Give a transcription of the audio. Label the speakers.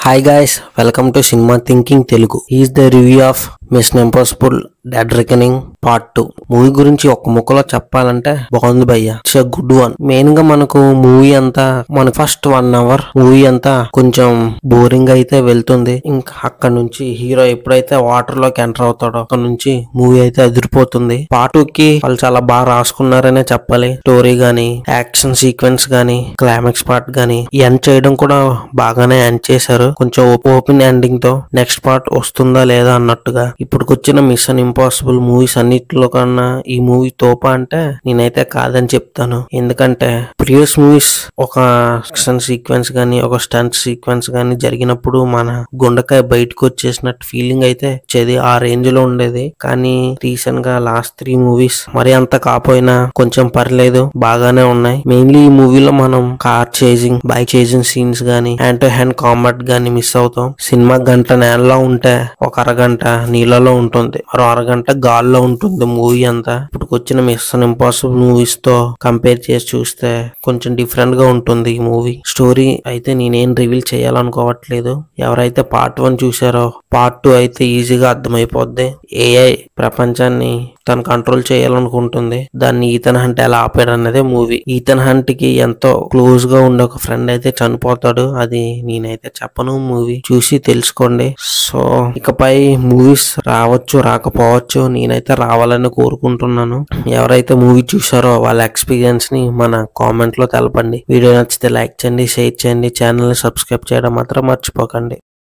Speaker 1: Hi guys, welcome to Cinema Thinking Telugu. Is the review of Mission Impossible Dead Reckoning Part 2. Movie గురించి ఒక ముక్కలో చెప్పాలంటే బాగుంది భయ్య. It's a good one. Main గా మనకు మూవీ అంతా మన ఫస్ట్ 1 అవర్ మూవీ అంతా కొంచెం బోరింగ్ అయితే వెళ్తుంది. ఇంకా అక్కడ నుంచి హీరో ఎప్పుడైతే వాటర్ లోకి ఎంటర్ అవుతాడో అక్కడ నుంచి మూవీ అయితే అదిరిపోతుంది. పార్ట్ 2 కి వాళ్ళు చాలా బాగా రాసుకున్నారనే చెప్పాలి. స్టోరీ గానీ, యాక్షన్ సీక్వెన్స్ గానీ, క్లైమాక్స్ పార్ట్ గానీ ఎండ్ చేయడం కూడా బాగానే ఎండ్ చేశారు. కొంచెం ఓపెన్ ఎండింగ్ తో నెక్స్ట్ పార్ట్ వస్తుందా లేదా అన్నట్టుగా. ఇప్పుడుకొచ్చిన మిషన్ ఇంపాసిబుల్ మూవీస్ అన్నిటిలో కన్నా ఈ మూవీ తోప అంటే నేనైతే కాదని చెప్తాను. ఎందుకంటే ప్రీవియస్ మూవీస్ ఒక యాక్షన్ సీక్వెన్స్ గానీ, ఒక స్టంట్ సీక్వెన్స్ గానీ జరిగినప్పుడు మన గుండెకాయ బయటకు వచ్చేసినట్టు ఫీలింగ్ అయితే వచ్చేది. ఆ రేంజ్ లో ఉండేది. కానీ రీసెంట్ గా లాస్ట్ 3 మూవీస్ మరి అంత కాపోయినా కొంచెం పర్లేదు, బాగానే ఉన్నాయి. మెయిన్లీ ఈ మూవీలో మనం car chasing, bike chasing scenes గానీ, హ్యాండ్ టు హ్యాండ్ కాంబాట్ గానీ మిస్ అవుతాం. సినిమా గంట నేలలో ఉంటే ఒక అరగంట నీళ్ళలో ఉంటుంది, మరో అరగంట గాల్లో ఉంటుంది మూవీ అంతా. ఇప్పుడు వచ్చిన మిషన్ ఇంపాసిబుల్ మూవీస్ తో కంపేర్ చేసి చూస్తే కొంచెం డిఫరెంట్ గా ఉంటుంది ఈ మూవీ. స్టోరీ అయితే నేనేం రివీల్ చేయాలనుకోవట్లేదు. ఎవరైతే పార్ట్ 1 చూసారో పార్ట్ 2 అయితే ఈజీగా అర్థమైపోద్ది. ఏఐ ప్రపంచాన్ని తను కంట్రోల్ చేయాలనుకుంటుంది. దాన్ని ఈథన్ హంట్ ఎలా ఆపాడు అన్నదే మూవీ. ఈథన్ హంట్ కి ఎంతో క్లోజ్ గా ఉండే ఒక ఫ్రెండ్ అయితే చనిపోతాడు. అది నేనైతే చెప్పను, మూవీ చూసి తెలుసుకోండి. సో ఇకపై మూవీస్ రావచ్చు, రాకపోవచ్చు. నేనైతే రావాలని కోరుకుంటున్నాను. ఎవరైతే మూవీ చూసారో వాళ్ళ ఎక్స్పీరియన్స్ ని మన కామెంట్ లో తెలపండి. వీడియో నచ్చితే లైక్ చేయండి, షేర్ చేయండి, ఛానల్ ని సబ్స్క్రైబ్ చేయడం మాత్రం మర్చిపోకండి.